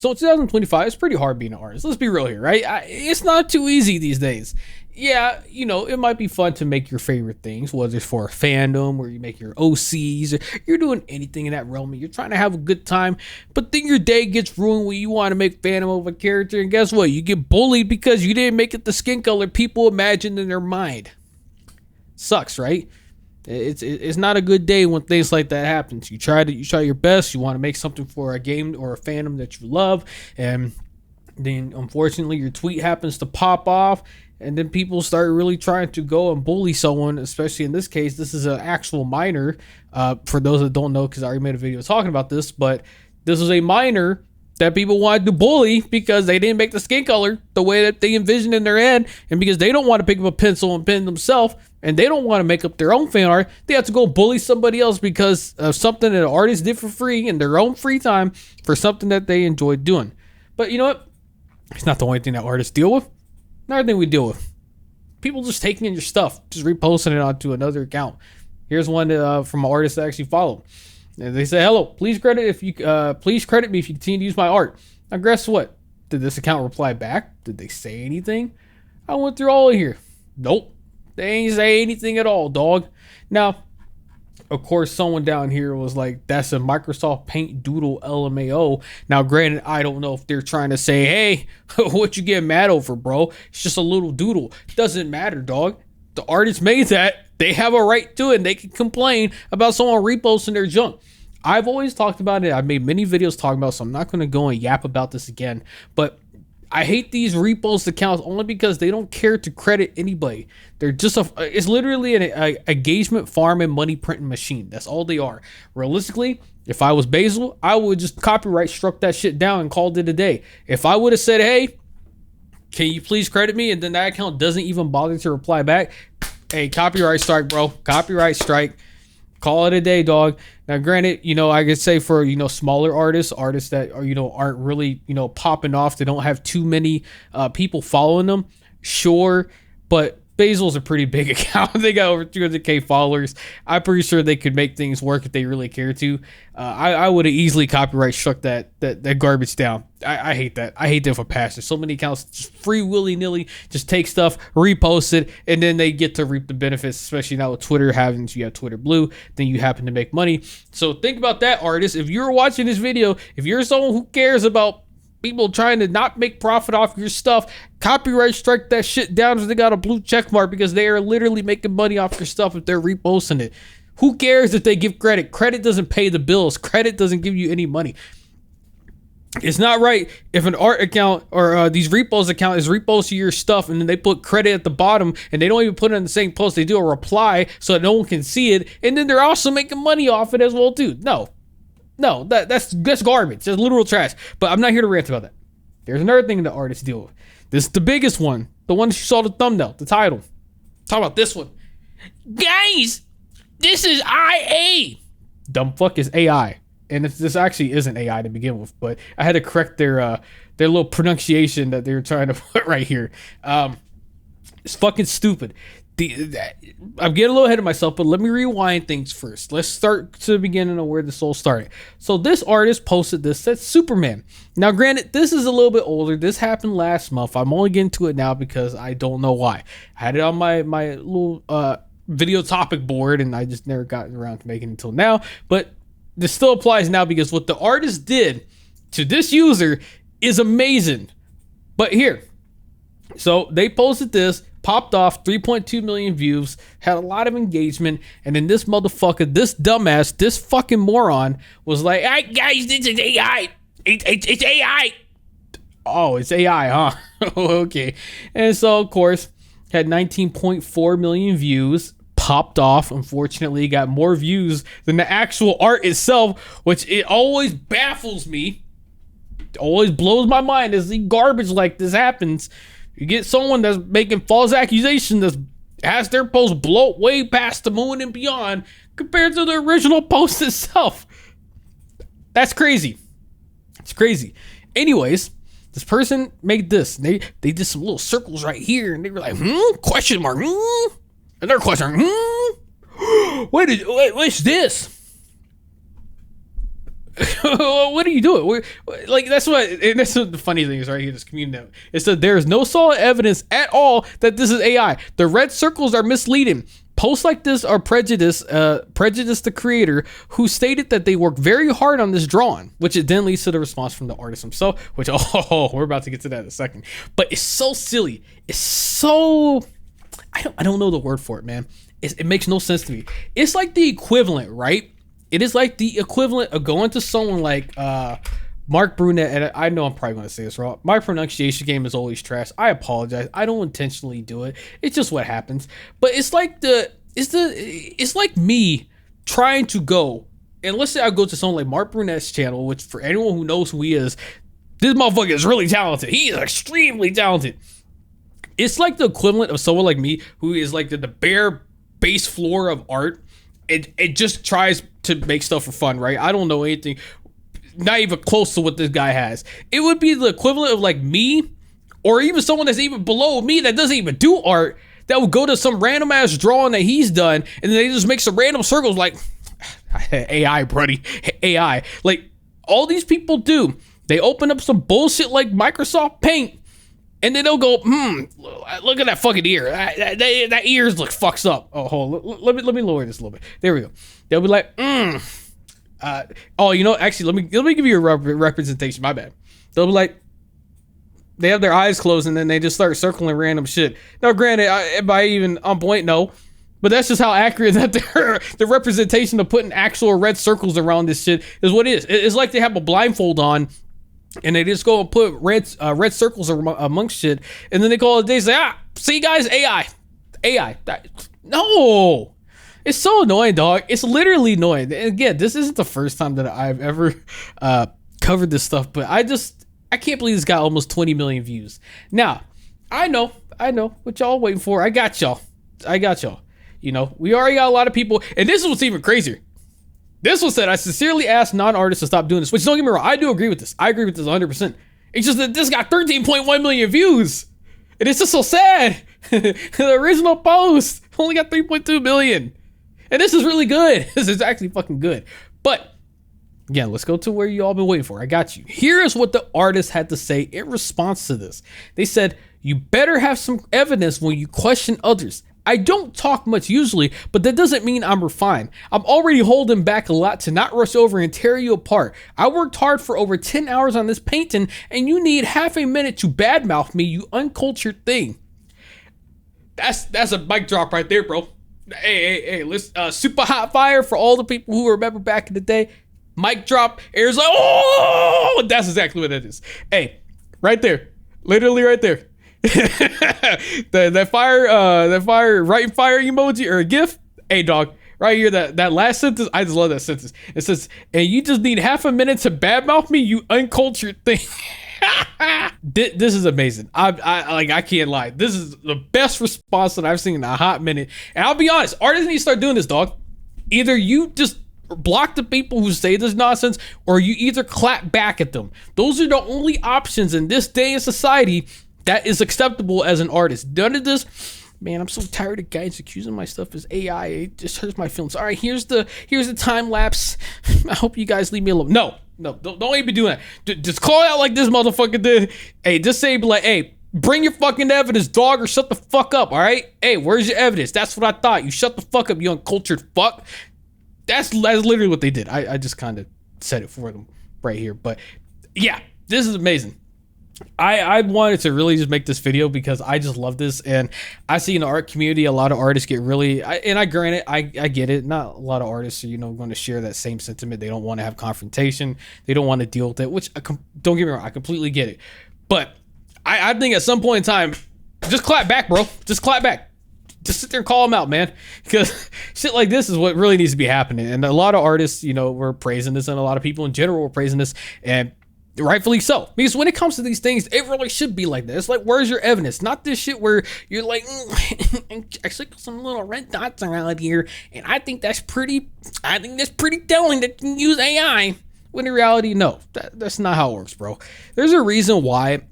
So in 2025, it's pretty hard being an artist. Let's be real here, right? It's not too easy these days. Yeah, it might be fun to make your favorite things, whether it's for a fandom or you make your OCs, or you're doing anything in that realm and you're trying to have a good time, but then your day gets ruined when you want to make fandom of a character, and guess what? You get bullied because you didn't make it the skin color people imagined in their mind. Sucks, right? It's not a good day when things like that happens. You try your best. You want to make something for a game or a fandom that you love, and then unfortunately your tweet happens to pop off, and then people start really trying to go and bully someone. Especially in this case, this is an actual minor. For those that don't know, because I already made a video talking about this, but this is a minor that people wanted to bully because they didn't make the skin color the way that they envisioned in their head, and because they don't want to pick up a pencil and pen themselves, and they don't want to make up their own fan art, they have to go bully somebody else because of something that an artist did for free in their own free time for something that they enjoyed doing. But you know what? It's not the only thing that artists deal with. Another thing we deal with: people just taking in your stuff, just reposting it onto another account. Here's one from an artist I actually follow. And they say, "Hello, please credit me if you continue to use my art." Now, guess what? Did this account reply back? Did they say anything? I went through all of here. Nope. They ain't say anything at all, dog. Now, of course, someone down here was like, "That's a Microsoft Paint doodle LMAO." Now, granted, I don't know if they're trying to say, "Hey, what you get mad over, bro? It's just a little doodle." Doesn't matter, dog. The artist made that. They have a right to it, and they can complain about someone reposting their junk. I've always talked about it. I've made many videos talking about it, so I'm not going to go and yap about this again. But I hate these repost accounts only because they don't care to credit anybody. They're just it's literally an engagement farm and money printing machine. That's all they are. Realistically, if I was Basil, I would just copyright struck that shit down and called it a day. If I would have said, "Hey, can you please credit me?" and then that account doesn't even bother to reply back, hey, copyright strike, bro. Copyright strike. Call it a day, dog. Now, granted, I could say for, smaller artists that are, aren't really, popping off. They don't have too many people following them. Sure. But Basil's a pretty big account. They got over 200K followers. I'm pretty sure they could make things work if they really care to. I would have easily copyright struck that garbage down. I hate that. I hate that with a passion. So many accounts just free willy-nilly just take stuff, repost it, and then they get to reap the benefits, especially now with Twitter having, you have Twitter Blue, then you happen to make money. So think about that, artist. If you're watching this video, if you're someone who cares about people trying to not make profit off your stuff, copyright strike that shit down if they got a blue check mark, because they are literally making money off your stuff if they're reposting it. Who cares if they give credit? Credit doesn't pay the bills. Credit doesn't give you any money. It's not right if an art account or these repos account is reposting your stuff and then they put credit at the bottom and they don't even put it in the same post. They do a reply so that no one can see it, and then they're also making money off it as well too. No, that's garbage. That's literal trash. But I'm not here to rant about that. There's another thing that artists deal with. This is the biggest one. The one that you saw the thumbnail, the title. Talk about this one. Guys, this is IA. Dumb fuck is AI. And this actually isn't AI to begin with, but I had to correct their little pronunciation that they were trying to put right here. It's fucking stupid. I'm getting a little ahead of myself, but let me rewind things first. Let's start to the beginning of where this all started. So this artist posted this, that's Superman. Now, granted, this is a little bit older. This happened last month. I'm only getting to it now because I don't know why. I had it on my little video topic board, and I just never got around to making it until now. But this still applies now because what the artist did to this user is amazing. But here, so they posted this, popped off 3.2 million views, had a lot of engagement, and then this motherfucker, this dumbass, this fucking moron was like, "Hey guys, this is AI. It's AI." Oh, it's AI, huh? Okay. And so, of course, had 19.4 million views, popped off. Unfortunately, got more views than the actual art itself, which it always baffles me. It always blows my mind as the garbage like this happens. You get someone that's making false accusations that has their post blow way past the moon and beyond compared to the original post itself. That's crazy. It's crazy. Anyways, this person made this. They did some little circles right here, and they were like, question mark, another question mark, what's this? What are you doing? Like that's what, and that's what the funny thing is right here. This community note. It said there is no solid evidence at all that this is AI. The red circles are misleading. Posts like this are prejudice the creator, who stated that they worked very hard on this drawing, which it then leads to the response from the artist himself, which, we're about to get to that in a second. But it's so silly. It's so, I don't know the word for it, man. It makes no sense to me. It's like the equivalent, right? It is like the equivalent of going to someone like Mark Brunette, and I know I'm probably going to say this wrong. My pronunciation game is always trash. I apologize. I don't intentionally do it. It's just what happens. But it's like it's like me trying to go, and let's say I go to someone like Mark Brunette's channel, which for anyone who knows who he is, this motherfucker is really talented. He is extremely talented. It's like the equivalent of someone like me who is like the bare base floor of art. It just tries to make stuff for fun, right? I don't know anything, not even close to what this guy has. It would be the equivalent of like me, or even someone that's even below me that doesn't even do art, that would go to some random ass drawing that he's done, and then they just make some random circles like AI, buddy, AI. Like all these people do, they open up some bullshit like Microsoft Paint, and then they'll go, look at that fucking ear. That ears look fucks up. Oh, hold on. Let me lower this a little bit. There we go. They'll be like, actually, let me give you a representation. My bad. They'll be like, they have their eyes closed and then they just start circling random shit. Now, granted, am I even on point? No. But that's just how accurate that the representation of putting actual red circles around this shit is what it is. It's like they have a blindfold on and they just go and put red circles amongst shit, and then they call it a day. Say, see guys, AI. No, it's so annoying, dog. It's literally annoying. And again, this isn't the first time that I've ever covered this stuff, but I can't believe this got almost 20 million views. Now, I know what y'all waiting for. I got y'all. You know, we already got a lot of people, and this is what's even crazier. This one said, I sincerely ask non-artists to stop doing this, which don't get me wrong, I do agree with this. I agree with this 100%. It's just that this got 13.1 million views. And it's just so sad. The original post only got 3.2 million. And this is really good. This is actually fucking good. But again, let's go to where you all been waiting for. I got you. Here is what the artist had to say in response to this. They said, you better have some evidence when you question others. I don't talk much usually, but that doesn't mean I'm refined. I'm already holding back a lot to not rush over and tear you apart. I worked hard for over 10 hours on this painting, and you need half a minute to badmouth me, you uncultured thing. That's a mic drop right there, bro. Hey, let's super hot fire for all the people who remember back in the day. Mic drop, air's like, oh, that's exactly what it is. Hey, right there, literally right there. that fire writing fire emoji or a gif. Hey dog, right here, that last sentence, I just love that sentence. It says, and you just need half a minute to badmouth me, you uncultured thing. This is amazing. I can't lie, this is the best response that I've seen in a hot minute. And I'll be honest, artists need to start doing this, dog. Either you just block the people who say this nonsense, or you either clap back at them. Those are the only options in this day in society that is acceptable as an artist. None of this, man, I'm so tired of guys accusing my stuff as AI. It just hurts my feelings. All right, here's the time lapse. I hope you guys leave me alone. No, don't even be doing that. Just call out like this motherfucker did. Hey, just say like, hey, bring your fucking evidence, dog, or shut the fuck up, all right? Hey, where's your evidence? That's what I thought. You shut the fuck up, you uncultured fuck. That's literally what they did. I just kind of said it for them right here. But yeah, this is amazing. I wanted to really just make this video because I just love this, and I see in the art community a lot of artists get really, I get it, not a lot of artists are going to share that same sentiment. They don't want to have confrontation, they don't want to deal with it, which don't get me wrong, I completely get it. But I think at some point in time, just clap back, bro. Just clap back. Just sit there and call them out, man, because shit like this is what really needs to be happening. And a lot of artists, were praising this, and a lot of people in general were praising this, and rightfully so, because when it comes to these things, it really should be like this. Like, where's your evidence? Not this shit where you're like, I see some little red dots around here, and I think that's pretty telling that you can use AI. When in reality, no, that's not how it works, bro. There's a reason why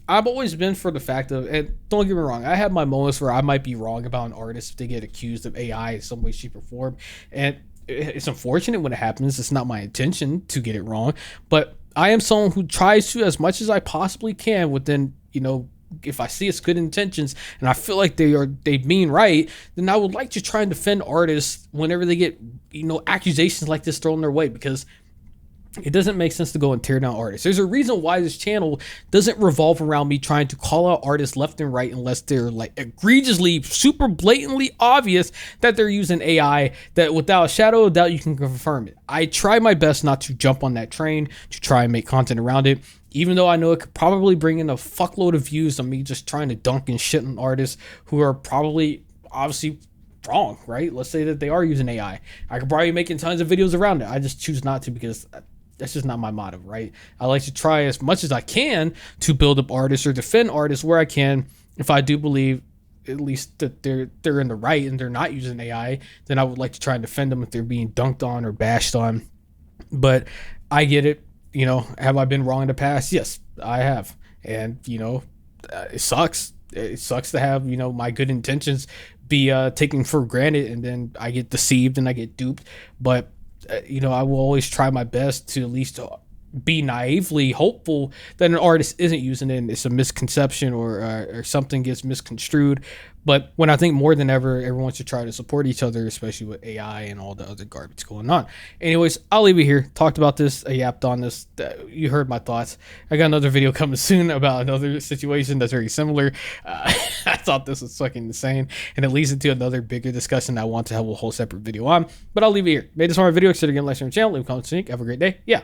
I've always been for the fact of, and don't get me wrong, I have my moments where I might be wrong about an artist if they get accused of AI in some way, shape, or form, and it's unfortunate when it happens. It's not my intention to get it wrong, but I am someone who tries to, as much as I possibly can, within, if I see it's good intentions and I feel like they mean right, then I would like to try and defend artists whenever they get, accusations like this thrown their way, because it doesn't make sense to go and tear down artists. There's a reason why this channel doesn't revolve around me trying to call out artists left and right unless they're like egregiously, super blatantly obvious that they're using AI, that without a shadow of doubt you can confirm it. I try my best not to jump on that train, to try and make content around it, even though I know it could probably bring in a fuckload of views on me just trying to dunk and shit on artists who are probably obviously wrong, right? Let's say that they are using AI. I could probably be making tons of videos around it. I just choose not to, because that's just not my motto, right? I like to try as much as I can to build up artists or defend artists where I can. If I do believe at least that they're in the right and they're not using AI, then I would like to try and defend them if they're being dunked on or bashed on. But I get it. Have I been wrong in the past? Yes, I have. And, it sucks. It sucks to have, my good intentions be taken for granted, and then I get deceived and I get duped. But I will always try my best to at least be naively hopeful that an artist isn't using it and it's a misconception, or something gets misconstrued. But when I think more than ever, everyone should try to support each other, especially with AI and all the other garbage going on. Anyways, I'll leave it here. Talked about this. I yapped on this. You heard my thoughts. I got another video coming soon about another situation that's very similar. I thought this was fucking insane, and it leads into another bigger discussion I want to have a whole separate video on. But I'll leave it here. Made this one video. Consider getting like on the channel. Leave a comment. Have a great day. Yeah.